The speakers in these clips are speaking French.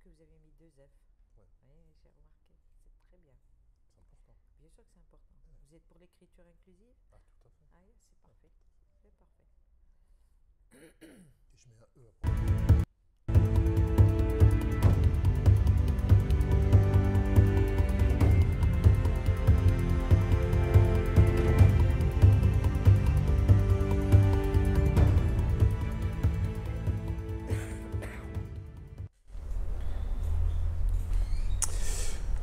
que vous avez mis deux F. Ouais. Oui, j'ai remarqué. C'est très bien. C'est important. Bien sûr que c'est important. Vous êtes pour l'écriture inclusive? Ah, tout à fait. Ah oui, c'est parfait. C'est parfait. Et je mets un E après.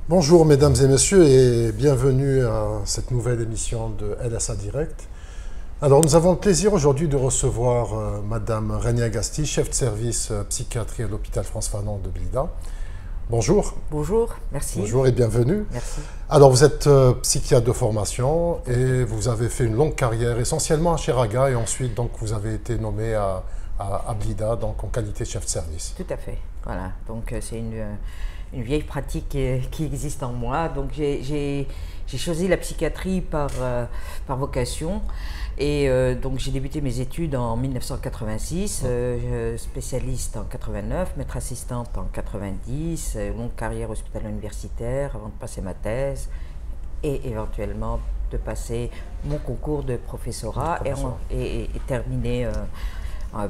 Bonjour mesdames et messieurs et bienvenue à cette nouvelle émission de LSA Direct. Alors nous avons le plaisir aujourd'hui de recevoir madame Renia Agasti, chef de service psychiatrie à l'hôpital France-Fanon de Blida. Bonjour. Bonjour, merci. Bonjour et bienvenue. Merci. Alors vous êtes psychiatre de formation et vous avez fait une longue carrière essentiellement à Cheraga et ensuite donc vous avez été nommé à Blida donc en qualité de chef de service. Tout à fait. Voilà, donc c'est une vieille pratique qui existe en moi. Donc j'ai choisi la psychiatrie par vocation et donc j'ai débuté mes études en 1986, spécialiste en 89, maître assistante en 90, longue carrière hospitalo universitaire avant de passer ma thèse et éventuellement de passer mon concours de professorat et terminer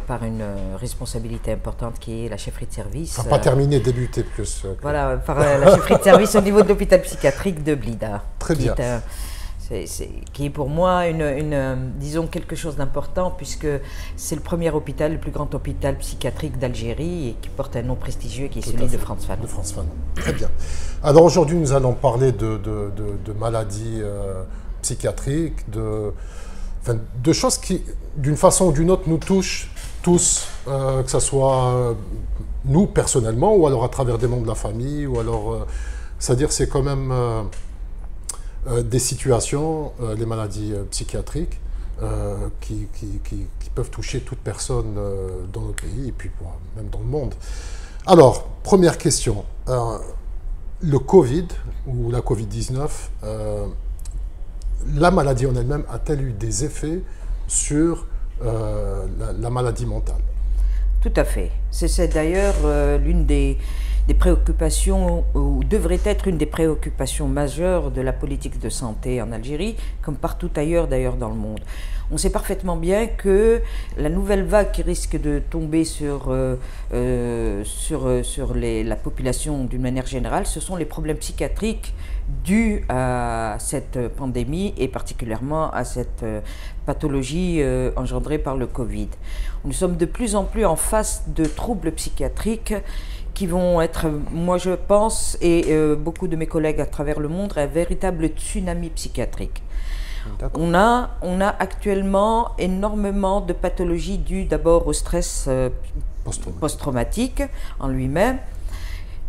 par une responsabilité importante qui est la chefferie de service. Enfin, pas terminé, débuté plus. Voilà, par la chefferie de service au niveau de l'hôpital psychiatrique de Blida. Très bien. Qui est pour moi, disons, quelque chose d'important puisque c'est le premier hôpital, le plus grand hôpital psychiatrique d'Algérie et qui porte un nom prestigieux qui est celui de France Fanon. De France Fanon. Très bien. Alors aujourd'hui, nous allons parler de maladies psychiatriques, de choses qui, d'une façon ou d'une autre, nous touchent tous, que ce soit nous personnellement ou alors à travers des membres de la famille, ou alors, c'est-à-dire c'est quand même des situations, les maladies psychiatriques, qui peuvent toucher toute personne dans notre pays et puis même dans le monde. Alors, première question, le Covid ou la Covid-19, la maladie en elle-même a-t-elle eu des effets sur la maladie mentale? Tout à fait. C'est d'ailleurs l'une des préoccupations, ou devrait être une des préoccupations majeures de la politique de santé en Algérie, comme partout ailleurs d'ailleurs dans le monde. On sait parfaitement bien que la nouvelle vague qui risque de tomber sur la population d'une manière générale, ce sont les problèmes psychiatriques dus à cette pandémie et particulièrement à cette pathologie engendrée par le Covid. Nous sommes de plus en plus en face de troubles psychiatriques qui vont être, moi je pense, et beaucoup de mes collègues à travers le monde, un véritable tsunami psychiatrique. On a actuellement énormément de pathologies dues d'abord au stress post-traumatique en lui-même,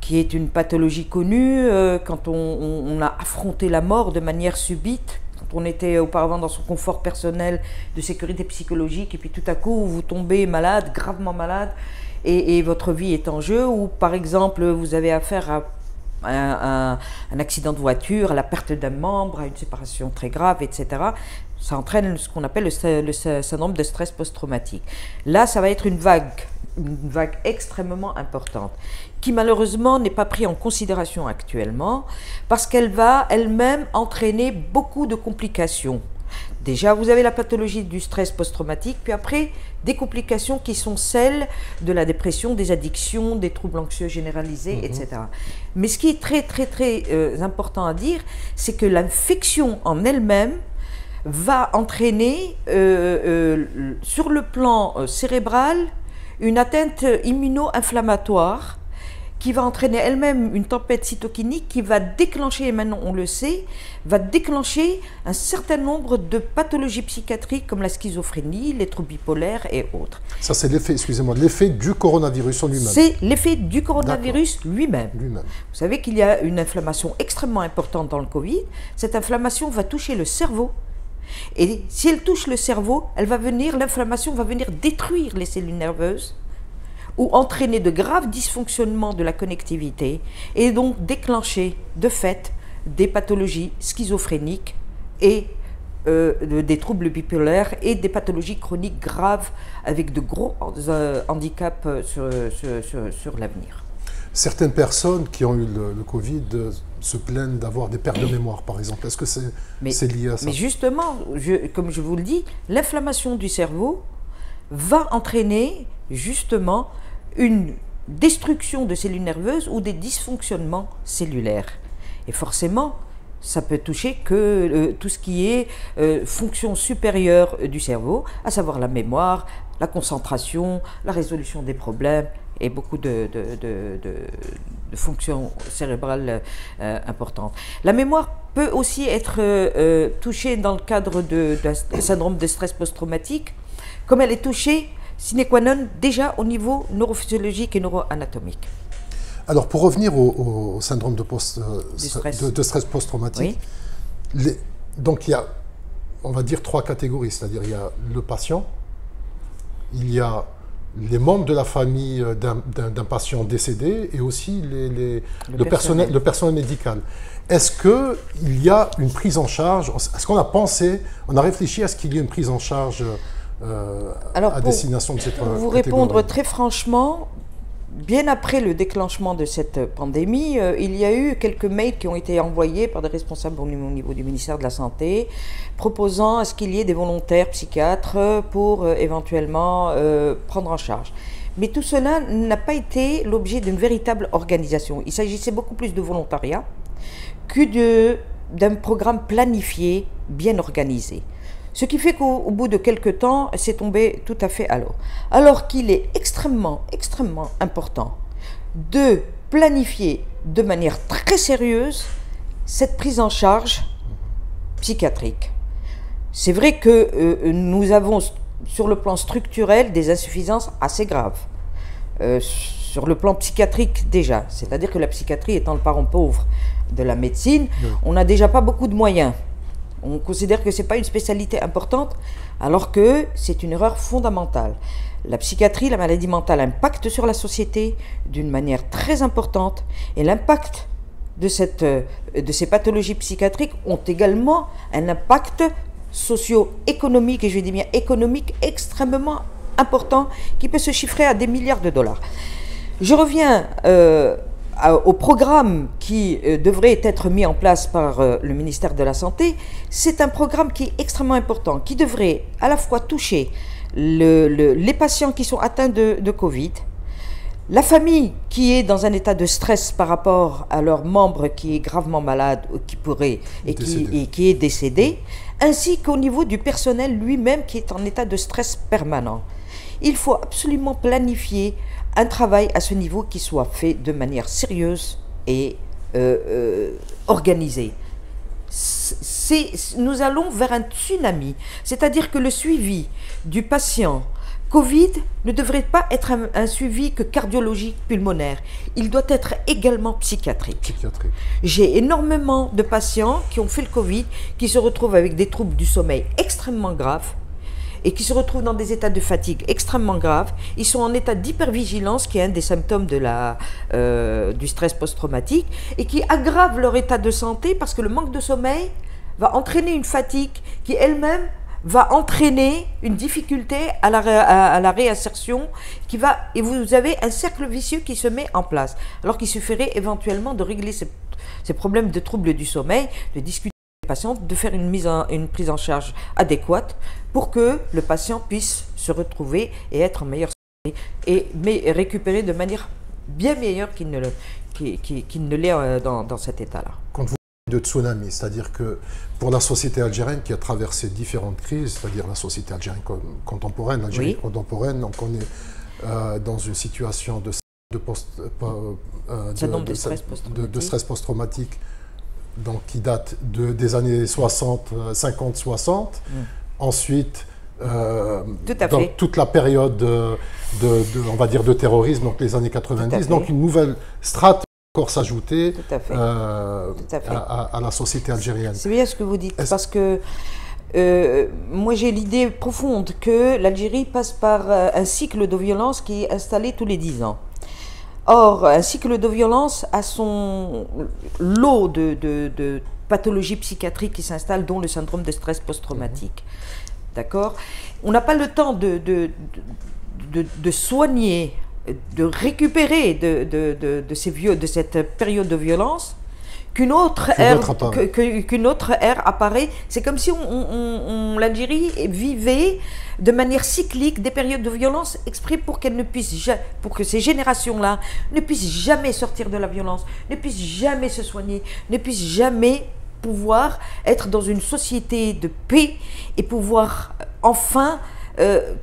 qui est une pathologie connue quand on a affronté la mort de manière subite, quand on était auparavant dans son confort personnel de sécurité psychologique et puis tout à coup vous tombez malade, gravement malade, et votre vie est en jeu, ou par exemple vous avez affaire à un accident de voiture, à la perte d'un membre, à une séparation très grave, etc. Ça entraîne ce qu'on appelle le syndrome de stress post-traumatique. Là, ça va être une vague extrêmement importante, qui malheureusement n'est pas prise en considération actuellement, parce qu'elle va elle-même entraîner beaucoup de complications. Déjà, vous avez la pathologie du stress post-traumatique, puis après, des complications qui sont celles de la dépression, des addictions, des troubles anxieux généralisés, etc. Mais ce qui est très, très, très important à dire, c'est que l'infection en elle-même va entraîner, sur le plan cérébral, une atteinte immuno-inflammatoire qui va entraîner elle-même une tempête cytokinique qui va déclencher, et maintenant on le sait, va déclencher un certain nombre de pathologies psychiatriques comme la schizophrénie, les troubles bipolaires et autres. Ça c'est l'effet, excusez-moi, l'effet du coronavirus en lui-même. C'est l'effet du coronavirus lui-même. Lui-même. Vous savez qu'il y a une inflammation extrêmement importante dans le Covid. Cette inflammation va toucher le cerveau. Et si elle touche le cerveau, l'inflammation va venir détruire les cellules nerveuses, ou entraîner de graves dysfonctionnements de la connectivité et donc déclencher de fait des pathologies schizophréniques et des troubles bipolaires et des pathologies chroniques graves avec de gros handicaps sur l'avenir. certaines personnes qui ont eu le Covid se plaignent d'avoir des pertes de mémoire, par exemple. Est-ce que c'est lié à ça? Mais justement, comme je vous le dis, l'inflammation du cerveau va entraîner justement une destruction de cellules nerveuses ou des dysfonctionnements cellulaires. Et forcément, ça peut toucher que tout ce qui est fonction supérieure du cerveau, à savoir la mémoire, la concentration, la résolution des problèmes et beaucoup de fonctions cérébrales importantes. La mémoire peut aussi être touchée dans le cadre d'un syndrome de stress post-traumatique, comme elle est touchée sine qua non déjà au niveau neurophysiologique et neuroanatomique. Alors pour revenir au syndrome de stress post-traumatique, oui. Donc il y a, on va dire, 3 catégories, c'est-à-dire il y a le patient, il y a les membres de la famille d'un patient décédé et aussi le personnel médical. Est-ce qu'il y a une prise en charge? Est-ce qu'on a pensé, on a réfléchi à ce qu'il y ait une prise en charge à destination de cette catégorie? Pour vous répondre très franchement, bien après le déclenchement de cette pandémie, il y a eu quelques mails qui ont été envoyés par des responsables au niveau du ministère de la Santé, proposant à ce qu'il y ait des volontaires psychiatres pour éventuellement prendre en charge. Mais tout cela n'a pas été l'objet d'une véritable organisation. Il s'agissait beaucoup plus de volontariat que d'un programme planifié, bien organisé. Ce qui fait qu'au bout de quelques temps, c'est tombé tout à fait à l'eau. Alors qu'il est extrêmement important de planifier de manière très sérieuse cette prise en charge psychiatrique. C'est vrai que nous avons sur le plan structurel des insuffisances assez graves. Sur le plan psychiatrique déjà, c'est-à-dire que la psychiatrie étant le parent pauvre de la médecine, on n'a déjà pas beaucoup de moyens. On considère que ce n'est pas une spécialité importante, alors que c'est une erreur fondamentale. La psychiatrie, la maladie mentale impacte sur la société d'une manière très importante, et l'impact de ces pathologies psychiatriques ont également un impact socio-économique, et je dis bien économique, extrêmement important, qui peut se chiffrer à des milliards de dollars. Je reviens au programme qui devrait être mis en place par le ministère de la Santé. C'est un programme qui est extrêmement important, qui devrait à la fois toucher les patients qui sont atteints de Covid, la famille qui est dans un état de stress par rapport à leur membre qui est gravement malade ou qui est décédé, ainsi qu'au niveau du personnel lui-même qui est en état de stress permanent. Il faut absolument planifier un travail à ce niveau qui soit fait de manière sérieuse et organisée. Nous allons vers un tsunami, c'est-à-dire que le suivi du patient Covid ne devrait pas être un suivi que cardiologique, pulmonaire. Il doit être également psychiatrique. J'ai énormément de patients qui ont fait le Covid, qui se retrouvent avec des troubles du sommeil extrêmement graves, et qui se retrouvent dans des états de fatigue extrêmement graves. Ils sont en état d'hypervigilance, qui est un des symptômes du stress post-traumatique, et qui aggrave leur état de santé parce que le manque de sommeil va entraîner une fatigue qui elle-même va entraîner une difficulté à la réinsertion, et vous avez un cercle vicieux qui se met en place. Alors qu'il suffirait éventuellement de régler ces problèmes de troubles du sommeil, de discuter avec le patient, de faire une prise en charge adéquate pour que le patient puisse se retrouver et être en meilleure santé, mais récupérer de manière bien meilleure qu'il ne l'est dans cet état-là. Quand vous parlez de tsunami, c'est-à-dire que pour la société algérienne qui a traversé différentes crises, c'est-à-dire la société algérienne contemporaine, l'Algérie contemporaine, donc on est dans une situation de stress post-traumatique, donc qui date des années 50-60. Ensuite, dans toute la période on va dire de terrorisme, donc les années 90, donc une nouvelle strate encore s'ajouter à la société algérienne. C'est bien ce que vous dites, parce que moi j'ai l'idée profonde que l'Algérie passe par un cycle de violence qui est installé tous les 10 ans. Or, un cycle de violence a son lot de pathologies psychiatriques qui s'installent, dont le syndrome de stress post-traumatique. D'accord ? On n'a pas le temps de soigner de récupérer de cette période de violence, qu'une autre ère apparaît. C'est comme si l'Algérie vivait de manière cyclique des périodes de violence exprès pour pour que ces générations-là ne puissent jamais sortir de la violence, ne puissent jamais se soigner, ne puissent jamais pouvoir être dans une société de paix et pouvoir enfin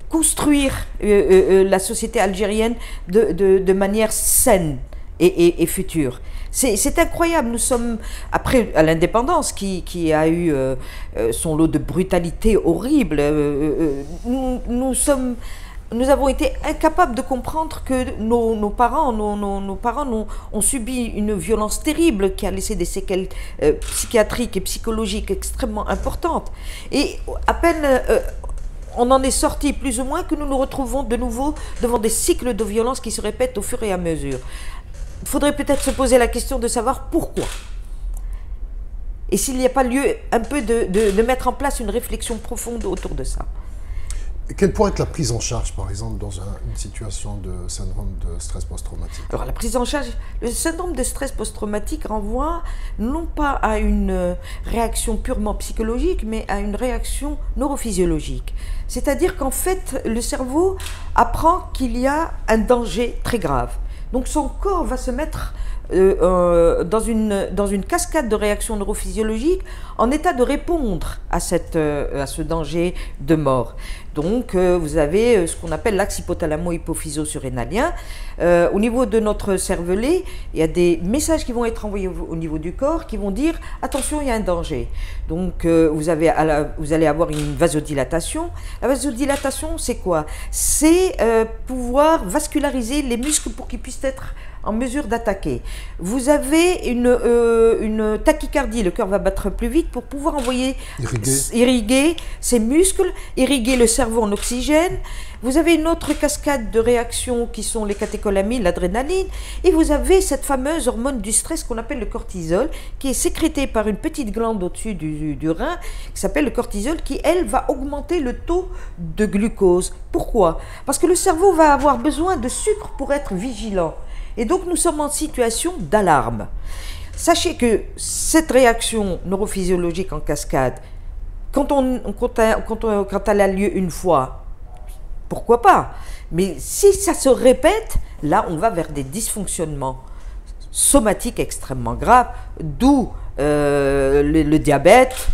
construire la société algérienne de manière saine et future. C'est incroyable. Nous sommes, après à l'indépendance qui a eu son lot de brutalité horrible, nous avons été incapables de comprendre que nos parents ont subi une violence terrible qui a laissé des séquelles psychiatriques et psychologiques extrêmement importantes. Et à peine on en est sorti plus ou moins que nous nous retrouvons de nouveau devant des cycles de violence qui se répètent au fur et à mesure. Il faudrait peut-être se poser la question de savoir pourquoi. Et s'il n'y a pas lieu un peu de mettre en place une réflexion profonde autour de ça. Quelle pourrait être la prise en charge, par exemple, dans une situation de syndrome de stress post-traumatique? Alors la prise en charge, le syndrome de stress post-traumatique renvoie non pas à une réaction purement psychologique, mais à une réaction neurophysiologique. C'est-à-dire qu'en fait, le cerveau apprend qu'il y a un danger très grave. Donc son corps va se mettre dans une cascade de réactions neurophysiologiques en état de répondre à ce danger de mort. Donc vous avez ce qu'on appelle l'axe hypothalamo-hypophyso-surrénalien. Au niveau de notre cervelet, il y a des messages qui vont être envoyés au niveau du corps qui vont dire « attention, il y a un danger ». Donc vous allez avoir une vasodilatation. La vasodilatation, c'est quoi? C'est pouvoir vasculariser les muscles pour qu'ils puissent être en mesure d'attaquer. Vous avez une tachycardie, le cœur va battre plus vite pour pouvoir envoyer, irriguer ces muscles, irriguer le cerveau en oxygène. Vous avez une autre cascade de réactions qui sont les catécholamines, l'adrénaline, et vous avez cette fameuse hormone du stress qu'on appelle le cortisol, qui est sécrétée par une petite glande au-dessus du rein, qui s'appelle le cortisol, qui, elle, va augmenter le taux de glucose. Pourquoi? Parce que le cerveau va avoir besoin de sucre pour être vigilant. Et donc nous sommes en situation d'alarme. Sachez que cette réaction neurophysiologique en cascade, quand elle a lieu une fois, pourquoi pas? Mais si ça se répète, là on va vers des dysfonctionnements somatiques extrêmement graves, d'où le diabète,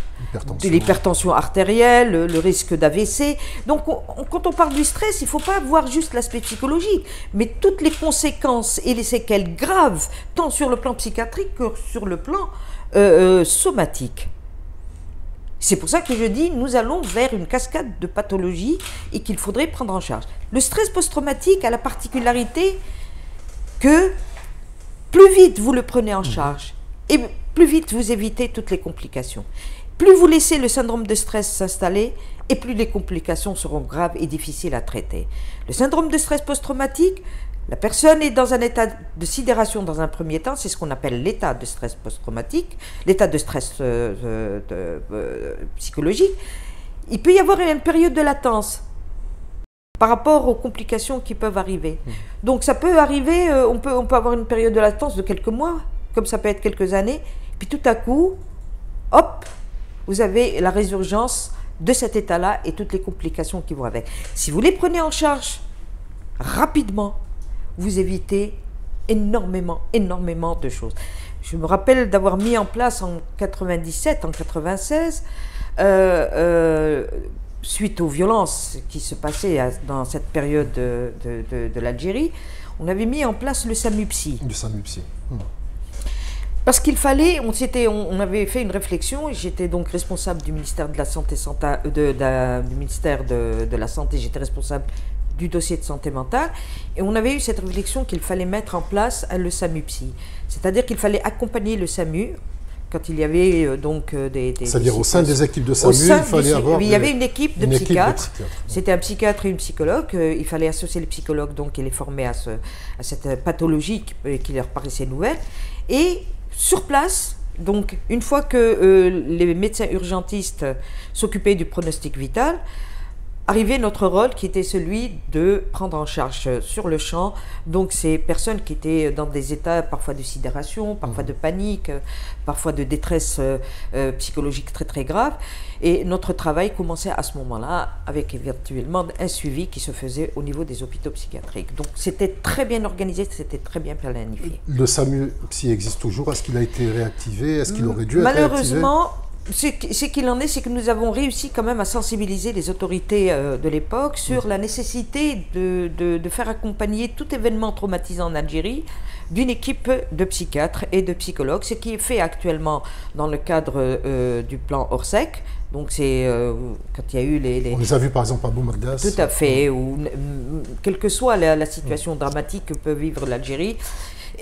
l'hypertension artérielle, le risque d'AVC. Donc quand on parle du stress, il ne faut pas voir juste l'aspect psychologique, mais toutes les conséquences et les séquelles graves, tant sur le plan psychiatrique que sur le plan somatique. C'est pour ça que je dis, nous allons vers une cascade de pathologies et qu'il faudrait prendre en charge. Le stress post-traumatique a la particularité que plus vite vous le prenez en charge et plus vite vous évitez toutes les complications. Plus vous laissez le syndrome de stress s'installer et plus les complications seront graves et difficiles à traiter. Le syndrome de stress post-traumatique, la personne est dans un état de sidération dans un premier temps, c'est ce qu'on appelle l'état de stress post-traumatique, l'état de stress psychologique. Il peut y avoir une période de latence par rapport aux complications qui peuvent arriver. Donc ça peut arriver, on peut avoir une période de latence de quelques mois, comme ça peut être quelques années, puis tout à coup, hop, vous avez la résurgence de cet état-là et toutes les complications qui vont avec. Si vous les prenez en charge rapidement, vous évitez énormément de choses. Je me rappelle d'avoir mis en place en 97, en 96, suite aux violences qui se passaient dans cette période de l'Algérie, on avait mis en place le SAMU-Psy. Le SAMU-Psy. Parce qu'il fallait, on avait fait une réflexion, et j'étais donc responsable du ministère de la Santé, j'étais responsable du dossier de santé mentale, et on avait eu cette réflexion qu'il fallait mettre en place le SAMU-Psy. C'est-à-dire qu'il fallait accompagner le SAMU quand il y avait donc des c'est-à-dire au sein des équipes de SAMU, il fallait avoir... Il y avait une équipe de psychiatres. C'était un psychiatre et une psychologue. Il fallait associer les psychologues, donc, et les former à cette pathologie qui leur paraissait nouvelle. Et sur place, donc, une fois que les médecins urgentistes s'occupaient du pronostic vital, arrivé notre rôle qui était celui de prendre en charge sur le champ donc ces personnes qui étaient dans des états parfois de sidération, parfois de panique, parfois de détresse psychologique très très grave. Et notre travail commençait à ce moment-là avec éventuellement un suivi qui se faisait au niveau des hôpitaux psychiatriques. Donc c'était très bien organisé, c'était très bien planifié. Le SAMU Psy existe toujours. Est-ce qu'il a été réactivé? Est-ce qu'il aurait dû être réactivé? Malheureusement, ce qu'il en est, c'est que nous avons réussi quand même à sensibiliser les autorités de l'époque sur la nécessité de faire accompagner tout événement traumatisant en Algérie d'une équipe de psychiatres et de psychologues, ce qui est fait actuellement dans le cadre du plan Orsec. Donc c'est quand il y a eu les... On les a vus par exemple à Boumagdas. Tout à fait, ou quelle que soit la situation dramatique que peut vivre l'Algérie.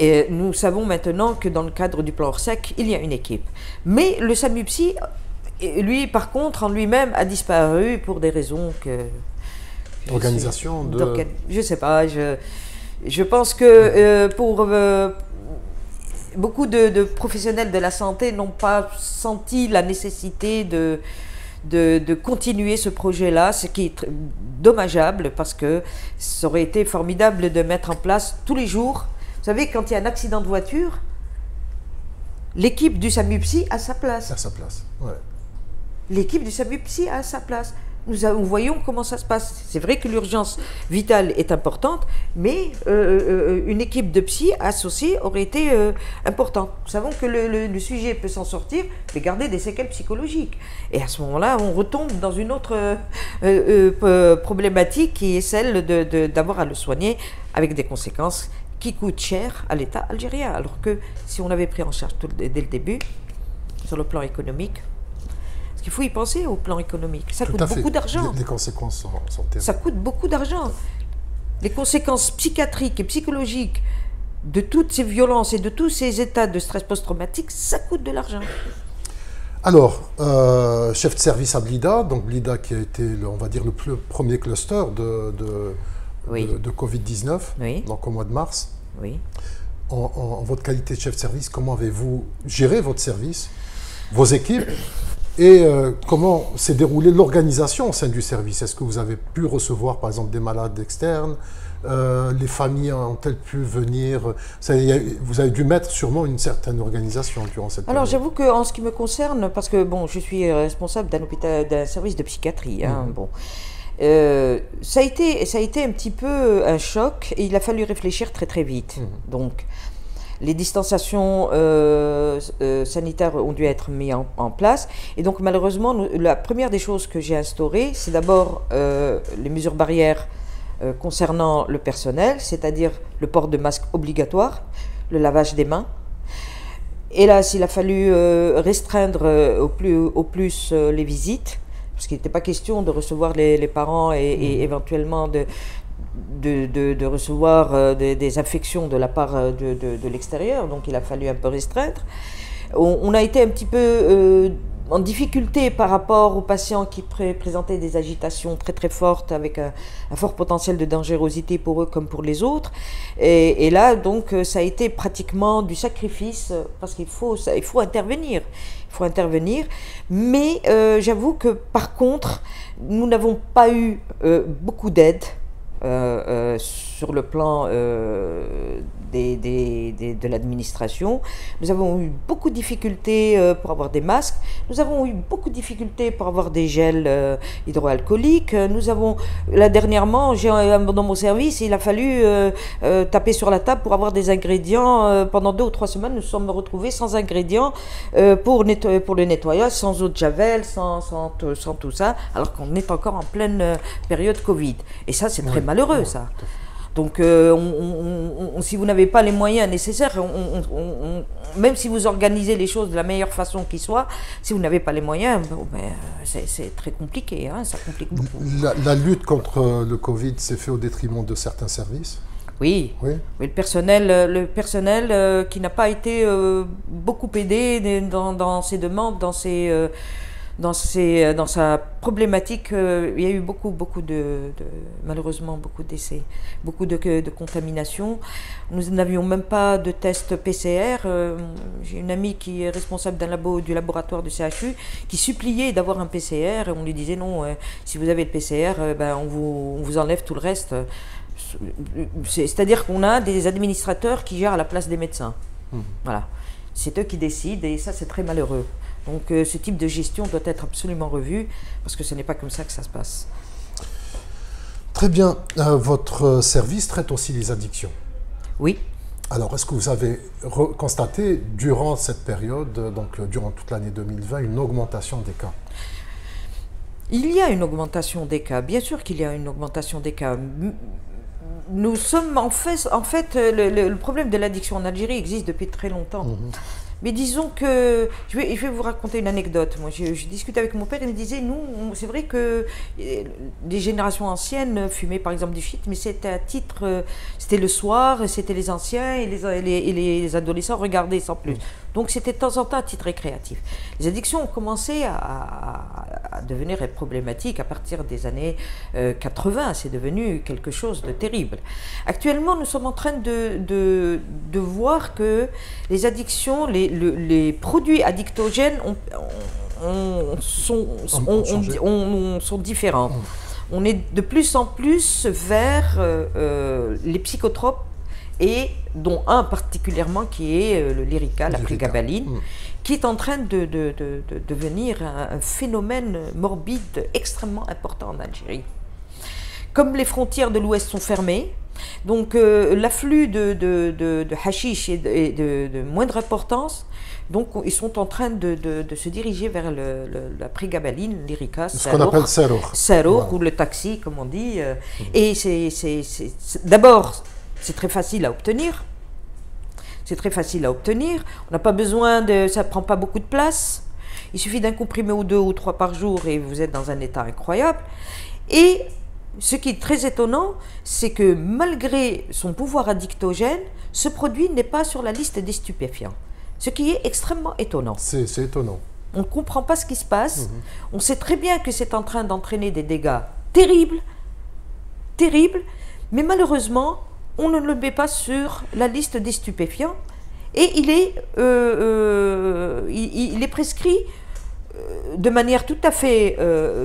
Et nous savons maintenant que dans le cadre du plan Orsec, il y a une équipe. Mais le SAMU Psy, lui par contre, en lui-même, a disparu pour des raisons que... Organisation de... Je sais pas, je pense que pour... beaucoup de professionnels de la santé n'ont pas senti la nécessité de continuer ce projet-là, ce qui est dommageable parce que ça aurait été formidable de mettre en place tous les jours. Vous savez, quand il y a un accident de voiture, l'équipe du SAMU Psy a sa place. À sa place, ouais. L'équipe du SAMU Psy a sa place. Nous voyons comment ça se passe. C'est vrai que l'urgence vitale est importante, mais une équipe de psy associée aurait été importante. Nous savons que le sujet peut s'en sortir, mais garder des séquelles psychologiques. Et à ce moment-là, on retombe dans une autre problématique qui est celle d'avoir à le soigner avec des conséquences qui coûtent cher à l'État algérien. Alors que si on avait pris en charge dès le début, sur le plan économique, il faut y penser au plan économique. Ça coûte beaucoup d'argent. Les conséquences sont terribles. Ça coûte beaucoup d'argent. Les conséquences psychiatriques et psychologiques de toutes ces violences et de tous ces états de stress post-traumatique, ça coûte de l'argent. Alors, chef de service à Blida, donc Blida qui a été, on va dire, le premier cluster de Covid-19, oui. Donc au mois de mars. Oui. En votre qualité de chef de service, comment avez-vous géré votre service, vos équipes et comment s'est déroulée l'organisation au sein du service? Est-ce que vous avez pu recevoir par exemple des malades externes? Les familles ont-elles pu venir? Vous avez dû mettre sûrement une certaine organisation durant cette période. Alors j'avoue qu'en ce qui me concerne, parce que bon, je suis responsable d'un service de psychiatrie, hein, bon. Ça a été un petit peu un choc et il a fallu réfléchir très très vite. Donc les distanciations sanitaires ont dû être mises en place. Et donc, malheureusement, la première des choses que j'ai instaurées, c'est d'abord les mesures barrières concernant le personnel, c'est-à-dire le port de masque obligatoire, le lavage des mains. Hélas, il a fallu restreindre au plus les visites, parce qu'il n'était pas question de recevoir les parents et éventuellement de recevoir des infections de la part de l'extérieur, donc il a fallu un peu restreindre. On a été un petit peu en difficulté par rapport aux patients qui présentaient des agitations très très fortes avec un fort potentiel de dangerosité pour eux comme pour les autres. Et là, donc, ça a été pratiquement du sacrifice parce qu'il faut intervenir. Il faut intervenir. Mais j'avoue que par contre, nous n'avons pas eu beaucoup d'aide. Sur le plan de l'administration. Nous avons eu beaucoup de difficultés pour avoir des masques, nous avons eu beaucoup de difficultés pour avoir des gels hydroalcooliques, nous avons, là dernièrement, dans mon service, il a fallu taper sur la table pour avoir des ingrédients. Pendant 2 ou 3 semaines, nous sommes retrouvés sans ingrédients pour le nettoyage, sans eau de javel, sans tout ça, alors qu'on est encore en pleine période Covid. Et ça, c'est très malheureux, ça. Donc, si vous n'avez pas les moyens nécessaires, même si vous organisez les choses de la meilleure façon qui soit, si vous n'avez pas les moyens, c'est très compliqué, hein, ça complique beaucoup. La lutte contre le Covid s'est faite au détriment de certains services? Oui, mais le personnel qui n'a pas été beaucoup aidé dans ses demandes, dans sa problématique, il y a eu malheureusement beaucoup d'essais, beaucoup de contaminations. Nous n'avions même pas de test PCR. J'ai une amie qui est responsable du laboratoire du CHU qui suppliait d'avoir un PCR et on lui disait non, si vous avez le PCR, on vous enlève tout le reste. C'est-à-dire qu'on a des administrateurs qui gèrent à la place des médecins. Voilà. C'est eux qui décident et ça c'est très malheureux. Donc ce type de gestion doit être absolument revu parce que ce n'est pas comme ça que ça se passe. Très bien. Votre service traite aussi les addictions. Oui. Alors est-ce que vous avez constaté durant cette période, donc durant toute l'année 2020, une augmentation des cas? Il y a une augmentation des cas, bien sûr qu'il y a une augmentation des cas. Nous sommes en fait le problème de l'addiction en Algérie existe depuis très longtemps. Mais disons que, je vais vous raconter une anecdote. Moi, je discutais avec mon père, il me disait, nous, c'est vrai que les générations anciennes fumaient par exemple du shit, mais c'était à titre, c'était le soir, c'était les anciens et les adolescents regardaient sans plus. Donc c'était de temps en temps à titre récréatif. Les addictions ont commencé à devenir problématiques à partir des années 80. C'est devenu quelque chose de terrible. Actuellement, nous sommes en train de voir que les addictions, les produits addictogènes sont différents. On est de plus en plus vers les psychotropes et dont un particulièrement qui est le Lyrica, la prégabaline, qui est en train de devenir un phénomène morbide extrêmement important en Algérie. Comme les frontières de l'Ouest sont fermées, donc l'afflux de hashish est de moindre importance, donc ils sont en train de se diriger vers la prégabaline, l'Lyrica, ce qu'on appelle Sarour, ou le taxi comme on dit. Et d'abord, c'est très facile à obtenir. C'est très facile à obtenir. On n'a pas besoin ça ne prend pas beaucoup de place. Il suffit d'un comprimé ou 2 ou 3 par jour et vous êtes dans un état incroyable. Et ce qui est très étonnant, c'est que malgré son pouvoir addictogène, ce produit n'est pas sur la liste des stupéfiants. Ce qui est extrêmement étonnant. C'est étonnant. On ne comprend pas ce qui se passe. On sait très bien que c'est en train d'entraîner des dégâts terribles, mais malheureusement, on ne le met pas sur la liste des stupéfiants et il est prescrit de manière tout à fait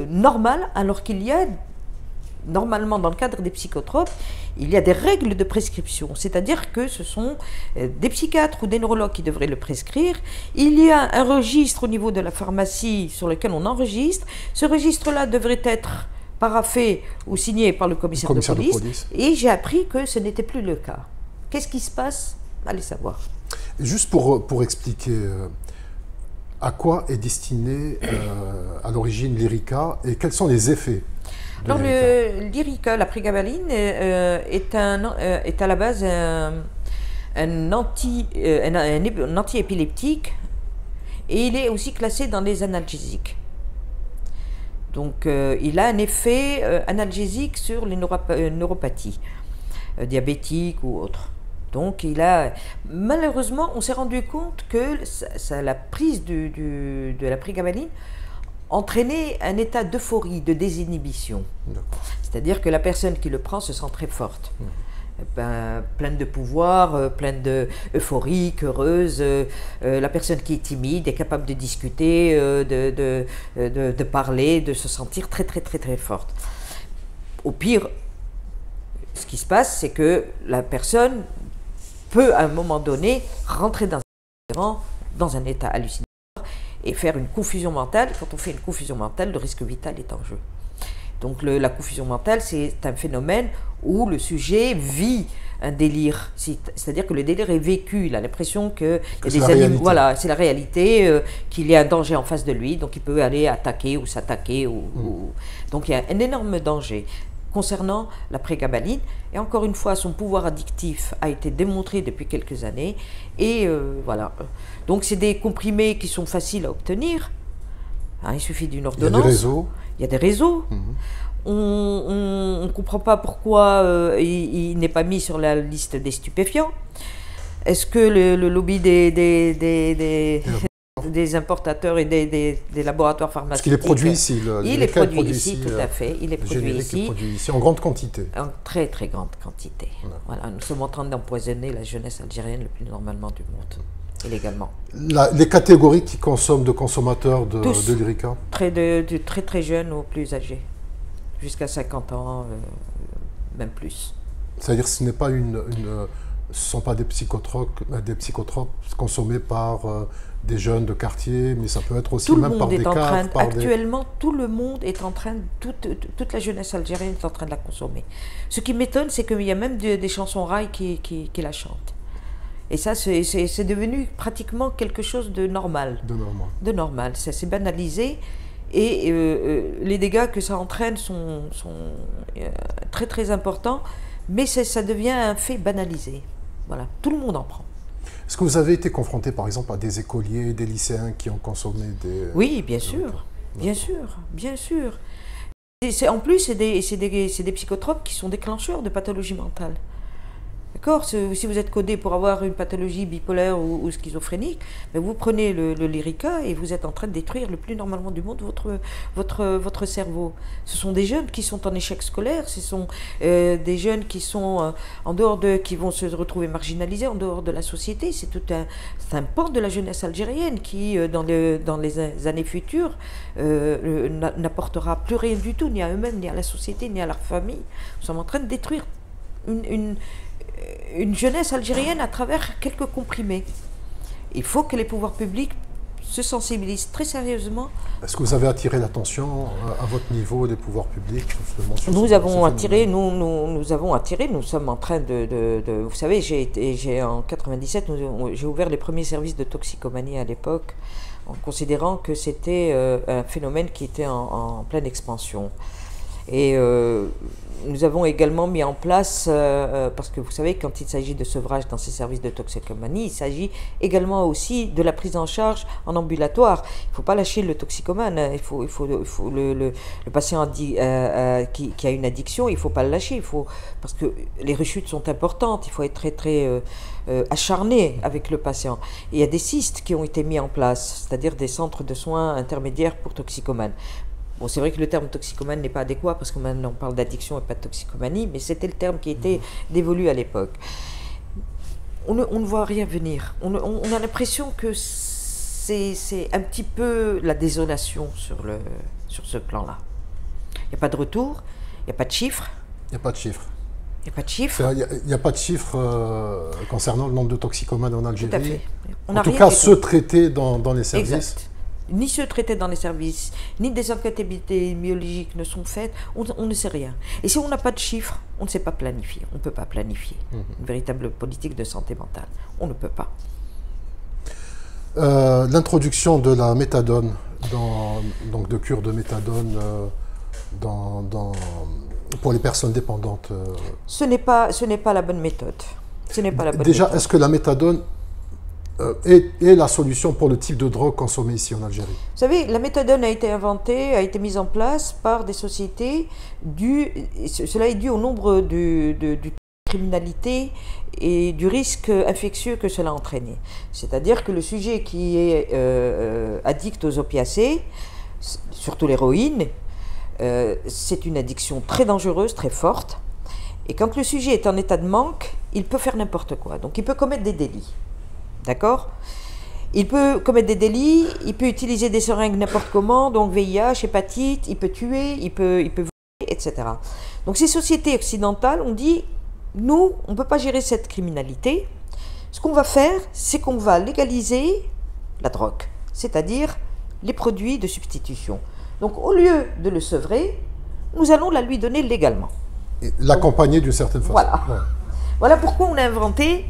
normale, alors qu'il y a, normalement dans le cadre des psychotropes, il y a des règles de prescription, c'est-à-dire que ce sont des psychiatres ou des neurologues qui devraient le prescrire. Il y a un registre au niveau de la pharmacie sur lequel on enregistre. Ce registre-là devrait être paraphé ou signé par le commissaire de police. Et j'ai appris que ce n'était plus le cas. Qu'est-ce qui se passe? Allez savoir. Juste pour expliquer à quoi est destiné à l'origine Lyrica et quels sont les effets de Alors Lyrica. le Lyrica, la prégabaline, est à la base un anti-épileptique et il est aussi classé dans les analgésiques. Donc il a un effet analgésique sur les neuropathies diabétiques ou autres. Donc malheureusement, on s'est rendu compte que la prise de la prégabaline entraînait un état d'euphorie, de désinhibition. C'est-à-dire que la personne qui le prend se sent très forte. Pleine de pouvoir, pleine euphorique, heureuse. La personne qui est timide est capable de discuter, de parler, de se sentir très très très très forte. Au pire, ce qui se passe, c'est que la personne peut à un moment donné rentrer dans un état hallucinatoire et faire une confusion mentale. Quand on fait une confusion mentale, le risque vital est en jeu. Donc la confusion mentale, c'est un phénomène où le sujet vit un délire. C'est-à-dire que le délire est vécu. Il a l'impression que c'est la réalité, qu'il y a un danger en face de lui, donc il peut aller attaquer ou s'attaquer. Donc il y a un énorme danger concernant la prégabaline. Et encore une fois, son pouvoir addictif a été démontré depuis quelques années. Et voilà. Donc c'est des comprimés qui sont faciles à obtenir. Il suffit d'une ordonnance. Il y a des réseaux. Il y a des réseaux. On ne comprend pas pourquoi il n'est pas mis sur la liste des stupéfiants. Est-ce que le lobby des des importateurs et des laboratoires pharmaceutiques. Parce qu'il est produit ici. Il est produit ici, tout à fait. Il est produit ici en grande quantité. En très très grande quantité. Ouais. Voilà, nous sommes en train d'empoisonner la jeunesse algérienne le plus normalement du monde, illégalement. Les catégories qui consomment de consommateurs de Lyrica? Du très très jeunes aux plus âgés, jusqu'à 50 ans, même plus. C'est-à-dire que ce n'est pas ce sont pas des psychotropes consommés par des jeunes de quartier, mais ça peut être aussi même par des cadres. Actuellement, tout le monde est en train, toute la jeunesse algérienne est en train de la consommer. Ce qui m'étonne, c'est qu'il y a même des chansons rail qui la chantent. Et ça, c'est devenu pratiquement quelque chose de normal. De normal. Ça s'est banalisé. Et les dégâts que ça entraîne sont très très importants, mais ça devient un fait banalisé. Voilà, tout le monde en prend. Est-ce que vous avez été confronté par exemple à des écoliers, des lycéens qui ont consommé des... Oui, bien sûr, bien sûr, bien sûr. En plus, c'est des psychotropes qui sont déclencheurs de pathologies mentales. D'accord ? Si vous êtes codé pour avoir une pathologie bipolaire ou schizophrénique, ben vous prenez le Lyrica et vous êtes en train de détruire le plus normalement du monde votre cerveau. Ce sont des jeunes qui sont en échec scolaire, ce sont des jeunes qui sont qui vont se retrouver marginalisés en dehors de la société. C'est un pan de la jeunesse algérienne qui, dans les années futures, n'apportera plus rien du tout, ni à eux-mêmes, ni à la société, ni à leur famille. Nous sommes en train de détruire une jeunesse algérienne à travers quelques comprimés. Il faut que les pouvoirs publics se sensibilisent très sérieusement. Est-ce que vous avez attiré l'attention à votre niveau des pouvoirs publics? Nous avons attiré, nous sommes en train vous savez, en 97, j'ai ouvert les premiers services de toxicomanie à l'époque, en considérant que c'était un phénomène qui était en pleine expansion. Et nous avons également mis en place, parce que vous savez, quand il s'agit de sevrage dans ces services de toxicomanie, il s'agit également aussi de la prise en charge en ambulatoire. Il ne faut pas lâcher le toxicomane, le patient qui a une addiction, il ne faut pas le lâcher, parce que les rechutes sont importantes, il faut être très très acharné avec le patient. Et il y a des CIST qui ont été mis en place, c'est-à-dire des centres de soins intermédiaires pour toxicomanes. Bon, c'est vrai que le terme toxicomane n'est pas adéquat parce que maintenant on parle d'addiction et pas de toxicomanie, mais c'était le terme qui était dévolu à l'époque. On ne voit rien venir. On a l'impression que c'est un petit peu la désolation sur ce plan-là. Il n'y a pas de retour, il n'y a pas de chiffres. Il n'y a pas de chiffres. Il n'y a pas de chiffres. Il n'y a pas de chiffres concernant le nombre de toxicomanes en Algérie. Tout à fait. En tout cas, ceux traités dans les services. Exact. Ni ceux traités dans les services, ni des enquêtes épidémiologiques ne sont faites, on ne sait rien. Et si on n'a pas de chiffres, on ne sait pas planifier. On ne peut pas planifier une véritable politique de santé mentale. On ne peut pas. L'introduction de la méthadone, donc de cure de méthadone pour les personnes dépendantes. Ce n'est pas la bonne méthode. Déjà, est-ce que la méthadone est la solution pour le type de drogue consommée ici en Algérie? Vous savez, la méthadone a été mise en place par des sociétés cela est dû au nombre de criminalité et du risque infectieux que cela a entraîné. C'est-à-dire que le sujet qui est addict aux opiacés, surtout l'héroïne, c'est une addiction très dangereuse, très forte. Et quand le sujet est en état de manque, il peut faire n'importe quoi. Donc il peut commettre des délits. D'accord ? Il peut commettre des délits, il peut utiliser des seringues n'importe comment, donc VIH, hépatite, il peut tuer, il peut voler, etc. Donc ces sociétés occidentales ont dit, nous, on ne peut pas gérer cette criminalité. Ce qu'on va faire, c'est qu'on va légaliser la drogue, c'est-à-dire les produits de substitution. Donc au lieu de le sevrer, nous allons la lui donner légalement. L'accompagner d'une certaine façon. Voilà. Ouais. Voilà pourquoi on a inventé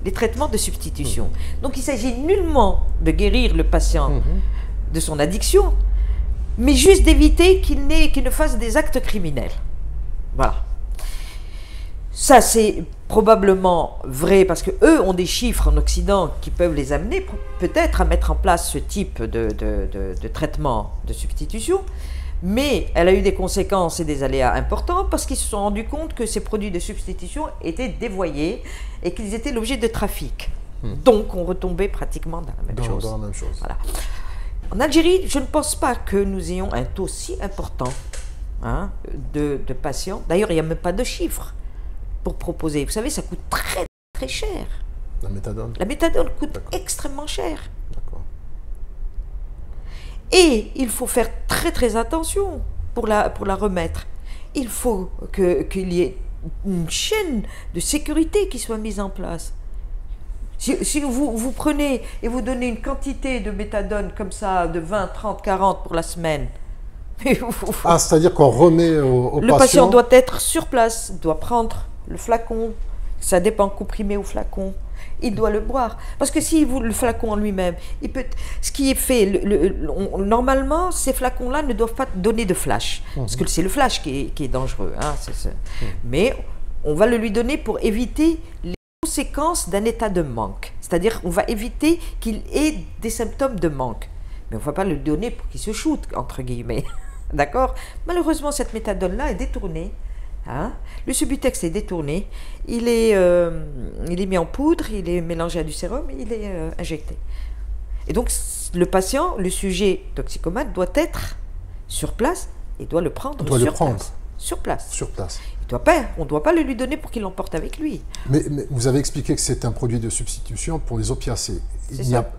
les traitements de substitution. Donc il ne s'agit nullement de guérir le patient de son addiction, mais juste d'éviter qu'il ne fasse des actes criminels. Voilà. Ça, c'est probablement vrai parce qu'eux ont des chiffres en Occident qui peuvent les amener peut-être à mettre en place ce type de traitement de substitution. Mais elle a eu des conséquences et des aléas importants parce qu'ils se sont rendus compte que ces produits de substitution étaient dévoyés et qu'ils étaient l'objet de trafic. Donc, on retombait pratiquement dans la même chose. Dans la même chose. Voilà. En Algérie, je ne pense pas que nous ayons un taux si important de patients. D'ailleurs, il n'y a même pas de chiffres pour proposer. Vous savez, ça coûte très, très cher. La méthadone? La méthadone coûte extrêmement cher. D'accord. Et il faut faire très, très attention pour la remettre. Il faut qu'il y ait une chaîne de sécurité qui soit mise en place. Si vous prenez et vous donnez une quantité de méthadone comme ça, de 20, 30, 40 pour la semaine. Ah, c'est-à-dire qu'on remet au patient... Le patient doit être sur place, doit prendre le flacon, ça dépend, comprimé ou flacon, il doit le boire. Parce que si le flacon en lui-même, ce qui est fait, normalement, ces flacons-là ne doivent pas donner de flash, parce que c'est le flash qui est dangereux. Mais on va le lui donner pour éviter les conséquences d'un état de manque. C'est-à-dire on va éviter qu'il ait des symptômes de manque. Mais on ne va pas le donner pour qu'il se shoot, entre guillemets. D'accord? Malheureusement, cette méthadone-là est détournée. Le Subutex est détourné. Il est mis en poudre, il est mélangé à du sérum, il est injecté. Et donc, le patient, le sujet toxicomane, doit être sur place et doit le prendre sur place. Sur place. On ne doit pas le lui donner pour qu'il l'emporte avec lui. Mais vous avez expliqué que c'est un produit de substitution pour les opiacés.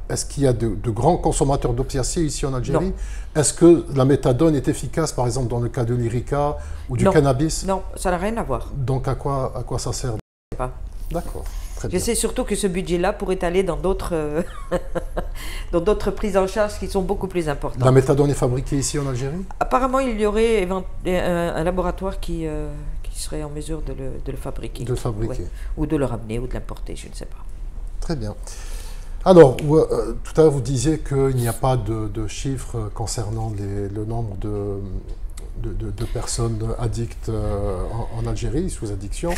Est-ce qu'il y a de grands consommateurs d'opiacés ici en Algérie? Est-ce que la méthadone est efficace, par exemple, dans le cas de l'Irica ou du cannabis? Non, ça n'a rien à voir. Donc à quoi ça sert? Je sais pas. D'accord. Je sais surtout que ce budget-là pourrait aller dans d'autres dans d'autres prises en charge qui sont beaucoup plus importantes. La méthadone est fabriquée ici en Algérie? Apparemment, il y aurait un laboratoire qui serait en mesure de le fabriquer. De le fabriquer. Ouais. Ou de le ramener ou de l'importer, je ne sais pas. Très bien. Alors, tout à l'heure, vous disiez qu'il n'y a pas de chiffres concernant le nombre de personnes addictes en Algérie, sous addiction.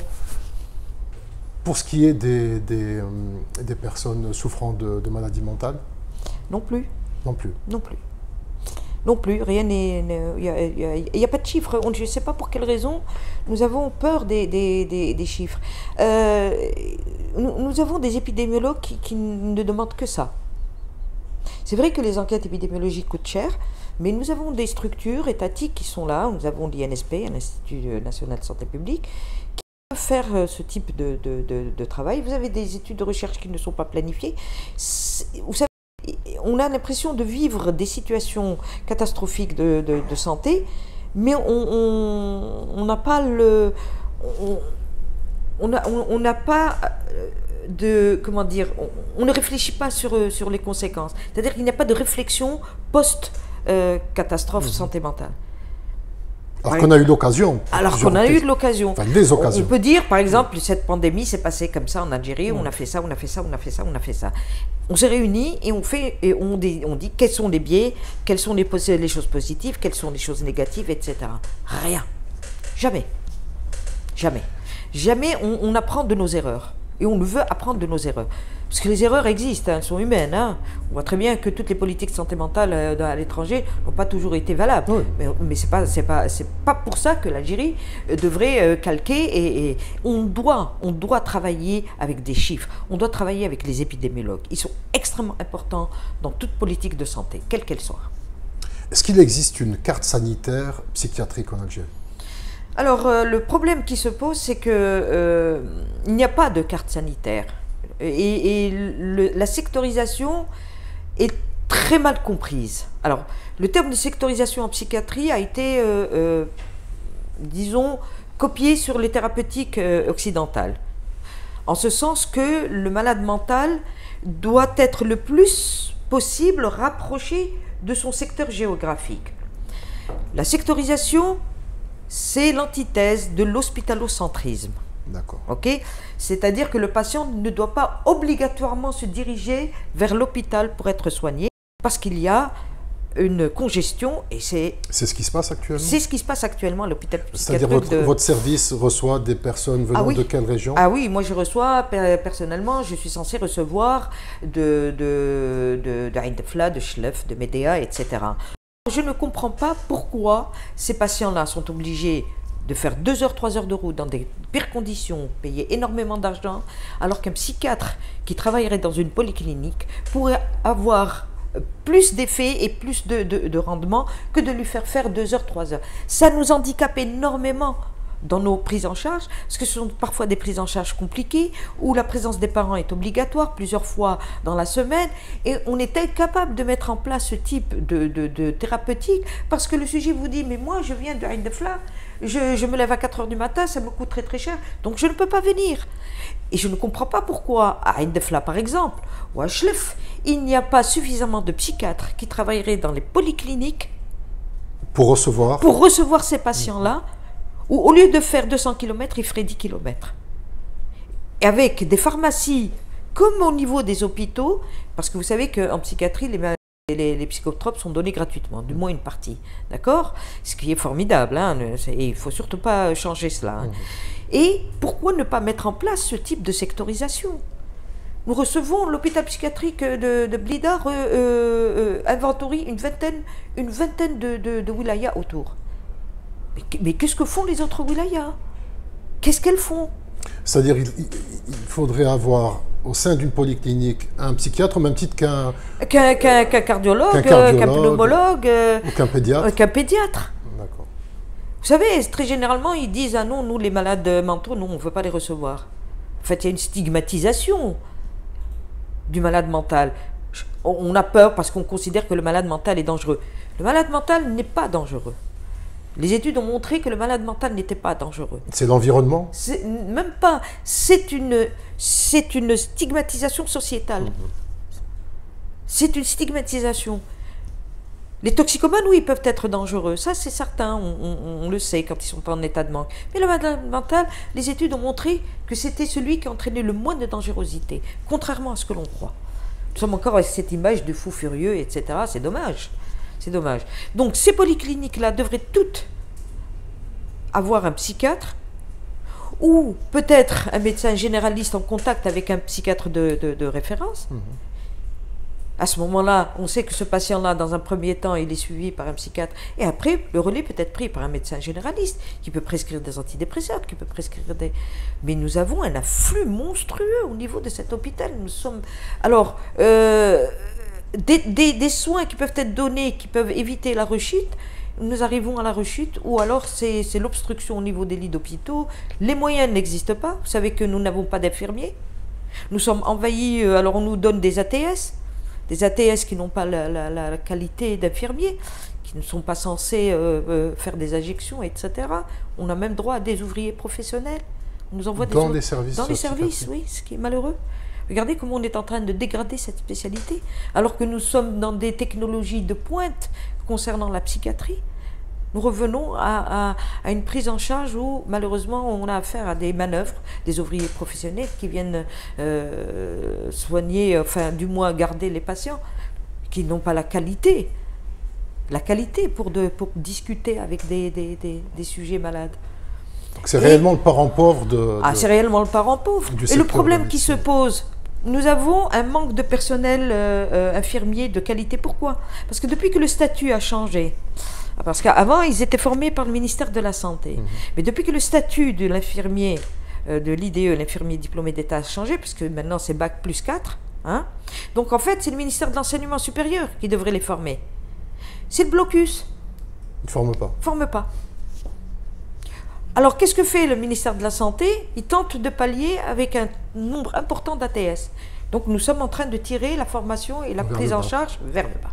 Pour ce qui est des personnes souffrant de maladies mentales? Non plus. Non plus. Non plus. Non plus, rien n'est... Il n'y a pas de chiffres. Je ne sais pas pour quelle raison nous avons peur des chiffres. Nous avons des épidémiologues qui ne demandent que ça. C'est vrai que les enquêtes épidémiologiques coûtent cher, mais nous avons des structures étatiques qui sont là. Nous avons l'INSP, l'Institut national de santé publique, qui peuvent faire ce type de travail. Vous avez des études de recherche qui ne sont pas planifiées. Vous savez, on a l'impression de vivre des situations catastrophiques de santé, mais on n'a pas on n'a pas de, comment dire, on ne réfléchit pas sur les conséquences. C'est-à-dire qu'il n'y a pas de réflexion post-catastrophe santé mentale. Alors qu'on a eu l'occasion. Alors qu'on a eu de l'occasion. Enfin, des occasions. On peut dire, par exemple, cette pandémie s'est passée comme ça en Algérie, on a fait ça, on a fait ça, on a fait ça, on a fait ça. On s'est réunis et on dit quels sont les biais, quelles sont les choses positives, quelles sont les choses négatives, etc. Rien. Jamais. Jamais. Jamais on apprend de nos erreurs. Et on veut apprendre de nos erreurs. Parce que les erreurs existent, elles sont humaines. On voit très bien que toutes les politiques de santé mentale à l'étranger n'ont pas toujours été valables. Oui. Mais c'est pas pour ça que l'Algérie devrait calquer. Et on doit travailler avec des chiffres. On doit travailler avec les épidémiologues. Ils sont extrêmement importants dans toute politique de santé, quelle qu'elle soit. Est-ce qu'il existe une carte sanitaire psychiatrique en Algérie? Alors, le problème qui se pose, c'est qu'il n'y a pas de carte sanitaire. Et la sectorisation est très mal comprise. Alors, le terme de sectorisation en psychiatrie a été, disons, copié sur les thérapeutiques occidentales. En ce sens que le malade mental doit être le plus possible rapproché de son secteur géographique. La sectorisation, c'est l'antithèse de l'hospitalocentrisme. D'accord. Okay? C'est-à-dire que le patient ne doit pas obligatoirement se diriger vers l'hôpital pour être soigné, parce qu'il y a une congestion et c'est... C'est ce qui se passe actuellement? C'est ce qui se passe actuellement à l'hôpital psychiatrique. C'est-à-dire votre service reçoit des personnes venant de quelle région? Ah oui, moi je reçois, personnellement, je suis censé recevoir de Ain Dafla, de Chlef, de Médéa, etc. Je ne comprends pas pourquoi ces patients-là sont obligés de faire 2 heures, 3 heures de route dans des pires conditions, payer énormément d'argent, alors qu'un psychiatre qui travaillerait dans une polyclinique pourrait avoir plus d'effet et plus de rendement que de lui faire 2 heures, 3 heures. Ça nous handicape énormément dans nos prises en charge, parce que ce sont parfois des prises en charge compliquées, où la présence des parents est obligatoire plusieurs fois dans la semaine, et on est incapable de mettre en place ce type de thérapeutique, parce que le sujet vous dit, mais moi je viens de Ain Defla, je me lève à 4 heures du matin, ça me coûte très très cher, donc je ne peux pas venir. Et je ne comprends pas pourquoi, à Ain Defla par exemple, ou à Chlef, il n'y a pas suffisamment de psychiatres qui travailleraient dans les polycliniques Pour recevoir ces patients-là, où au lieu de faire 200 km, ils feraient 10 km. Et avec des pharmacies, comme au niveau des hôpitaux, parce que vous savez qu'en psychiatrie, les psychotropes sont donnés gratuitement, du moins une partie, d'accord? Ce qui est formidable, hein, et il ne faut surtout pas changer cela. Hein. Et pourquoi ne pas mettre en place ce type de sectorisation? Nous recevons, l'hôpital psychiatrique de Blida inventorie une vingtaine de wilayas autour. Mais qu'est-ce que font les autres wilayas? Qu'est-ce qu'elles font? C'est-à-dire il faudrait avoir au sein d'une polyclinique un psychiatre au même titre qu'un cardiologue, qu'un pneumologue, ou qu'un pédiatre. D'accord. Vous savez, très généralement, ils disent « Ah non, nous, les malades mentaux, non, on ne veut pas les recevoir. » En fait, il y a une stigmatisation du malade mental. On a peur parce qu'on considère que le malade mental est dangereux. Le malade mental n'est pas dangereux. Les études ont montré que le malade mental n'était pas dangereux. C'est l'environnement? Même pas. C'est une stigmatisation sociétale. C'est une stigmatisation. Les toxicomanes, oui, peuvent être dangereux. Ça, c'est certain. On le sait quand ils sont en état de manque. Mais le malade mental, les études ont montré que c'était celui qui entraînait le moins de dangerosité, contrairement à ce que l'on croit. Nous sommes encore avec cette image de fou furieux, etc. C'est dommage. C'est dommage. Donc, ces polycliniques-là devraient toutes avoir un psychiatre ou peut-être un médecin généraliste en contact avec un psychiatre de référence. À ce moment-là, on sait que ce patient-là, dans un premier temps, il est suivi par un psychiatre. Et après, le relais peut être pris par un médecin généraliste qui peut prescrire des antidépresseurs, qui peut prescrire des... Mais nous avons un afflux monstrueux au niveau de cet hôpital. Nous sommes... Alors... Des soins qui peuvent être donnés, qui peuvent éviter la rechute, nous arrivons à la rechute, ou alors c'est l'obstruction au niveau des lits d'hôpitaux. Les moyens n'existent pas. Vous savez que nous n'avons pas d'infirmiers. Nous sommes envahis, alors on nous donne des ATS qui n'ont pas la qualité d'infirmiers, qui ne sont pas censés faire des injections, etc. On a même droit à des ouvriers professionnels. On nous envoie dans les services. Dans les services, oui, ce qui est malheureux. Regardez comment on est en train de dégrader cette spécialité, alors que nous sommes dans des technologies de pointe concernant la psychiatrie. Nous revenons à une prise en charge où, malheureusement, on a affaire à des manœuvres, des ouvriers professionnels qui viennent soigner, enfin, du moins garder les patients, qui n'ont pas la qualité pour discuter avec des sujets malades. C'est réellement le parent pauvre c'est réellement le parent pauvre. Et le problème qui se pose, nous avons un manque de personnel infirmier de qualité. Pourquoi? Parce que depuis que le statut a changé, parce qu'avant ils étaient formés par le ministère de la Santé, mais depuis que le statut de l'infirmier, de l'IDE, l'infirmier diplômé d'État a changé, parce que maintenant c'est Bac plus 4, hein, donc en fait c'est le ministère de l'Enseignement supérieur qui devrait les former. C'est le blocus. Il ne forme pas. Forme pas. Alors, qu'est-ce que fait le ministère de la Santé? Il tente de pallier avec un nombre important d'ATS. Donc, nous sommes en train de tirer la formation et la prise en charge vers le bas.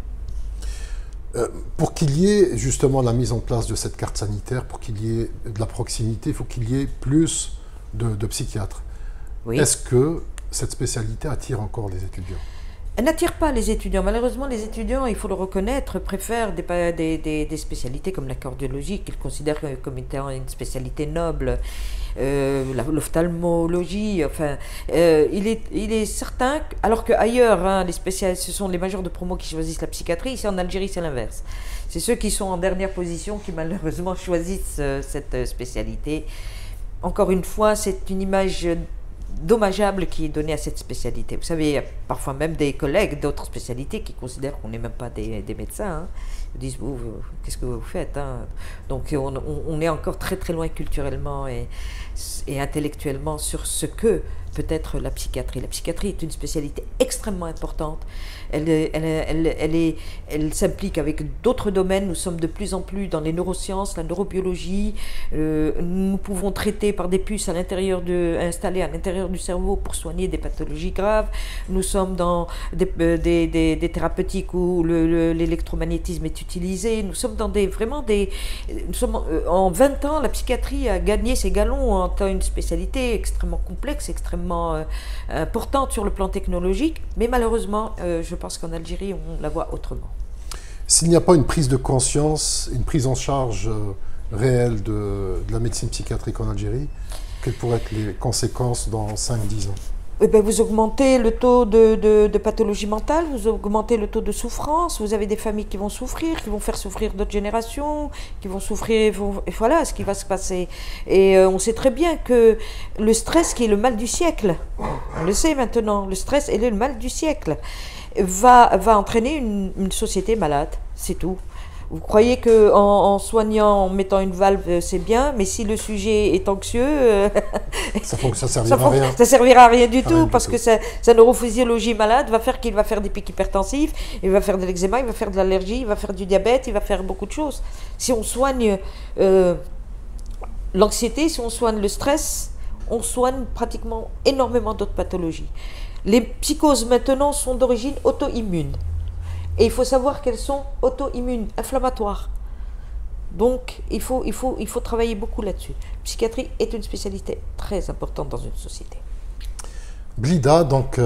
Pour qu'il y ait justement la mise en place de cette carte sanitaire, pour qu'il y ait de la proximité, il faut qu'il y ait plus de psychiatres. Oui. Est-ce que cette spécialité attire encore les étudiants? Elle n'attire pas les étudiants. Malheureusement, les étudiants, il faut le reconnaître, préfèrent des spécialités comme la cardiologie, qu'ils considèrent comme étant une spécialité noble, l'ophtalmologie. Enfin, il est certain, alors qu'ailleurs, hein, ce sont les majors de promo qui choisissent la psychiatrie. Ici, en Algérie, c'est l'inverse. C'est ceux qui sont en dernière position qui, malheureusement, choisissent cette spécialité. Encore une fois, c'est une image dommageable qui est donné à cette spécialité. Vous savez, il y a parfois même des collègues d'autres spécialités qui considèrent qu'on n'est même pas des médecins. Hein. Ils disent, qu'est-ce que vous faites, hein? Donc on est encore très très loin culturellement et intellectuellement sur ce que peut être la psychiatrie. La psychiatrie est une spécialité extrêmement importante. Elle s'implique avec d'autres domaines. Nous sommes de plus en plus dans les neurosciences, la neurobiologie. Nous pouvons traiter par des puces installées à l'intérieur du cerveau pour soigner des pathologies graves. Nous sommes dans des thérapeutiques où l'électromagnétisme est utilisé. Nous sommes dans en 20 ans, la psychiatrie a gagné ses galons en tant une spécialité extrêmement complexe, extrêmement importante sur le plan technologique, mais malheureusement, je pense qu'en Algérie, on la voit autrement. S'il n'y a pas une prise de conscience, une prise en charge réelle de la médecine psychiatrique en Algérie, quelles pourraient être les conséquences dans 5-10 ans? Eh bien, vous augmentez le taux de pathologie mentale, vous augmentez le taux de souffrance, vous avez des familles qui vont souffrir, qui vont faire souffrir d'autres générations, qui vont souffrir, et voilà ce qui va se passer. Et on sait très bien que le stress, qui est le mal du siècle, on le sait maintenant, le stress est le mal du siècle, va entraîner une société malade, c'est tout. Vous croyez qu'en soignant, en mettant une valve, c'est bien, mais si le sujet est anxieux, ça servira à rien. Ça servira à rien du tout, parce que sa neurophysiologie malade va faire qu'il va faire des pics hypertensifs, il va faire de l'eczéma, il va faire de l'allergie, il va faire du diabète, il va faire beaucoup de choses. Si on soigne l'anxiété, si on soigne le stress, on soigne pratiquement énormément d'autres pathologies. Les psychoses maintenant sont d'origine auto-immune. Et il faut savoir qu'elles sont auto-immunes, inflammatoires. Donc, il faut travailler beaucoup là-dessus. La psychiatrie est une spécialité très importante dans une société. Blida, donc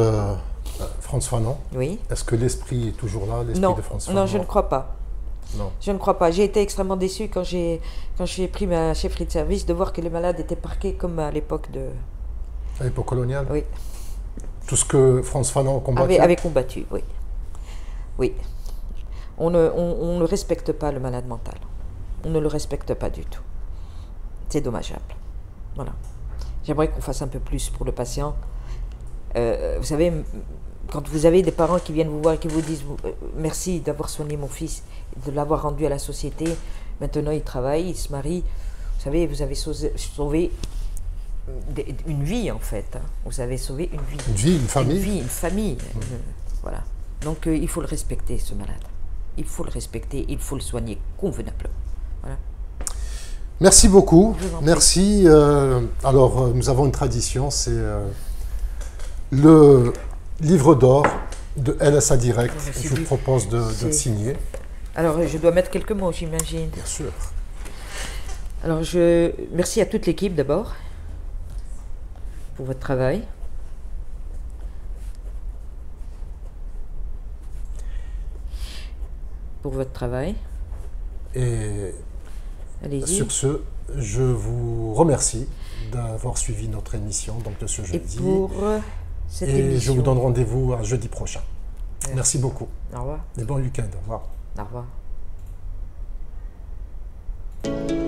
Frantz Fanon. Oui. Est-ce que l'esprit est toujours là, l'esprit de Frantz Fanon? Non, je ne crois pas. Non. Je ne crois pas. J'ai été extrêmement déçue quand j'ai pris ma chefferie de service de voir que les malades étaient parqués comme à l'époque de... À l'époque coloniale? Oui. Tout ce que Frantz Fanon combattait? Avait combattu, oui. Oui, on ne respecte pas le malade mental. On ne le respecte pas du tout. C'est dommageable. Voilà. J'aimerais qu'on fasse un peu plus pour le patient. Vous savez, quand vous avez des parents qui viennent vous voir et qui vous disent merci d'avoir soigné mon fils, de l'avoir rendu à la société, maintenant il travaille, il se marie, vous savez, vous avez sauvé une vie en fait. Vous avez sauvé une vie. Une vie, une famille. Une vie, une famille. Voilà. Donc il faut le respecter, ce malade. Il faut le respecter, il faut le soigner convenablement. Voilà. Merci beaucoup. Merci. Alors, nous avons une tradition, c'est le livre d'or de LSA Direct. Je vous propose de le signer. Alors, je dois mettre quelques mots, j'imagine. Bien sûr. Alors, merci à toute l'équipe d'abord pour votre travail. Pour votre travail. Et sur ce, je vous remercie d'avoir suivi notre émission donc de ce jeudi. Et pour cette émission. Je vous donne rendez-vous à jeudi prochain. Merci beaucoup. Au revoir. Et bon week-end. Au revoir. Au revoir.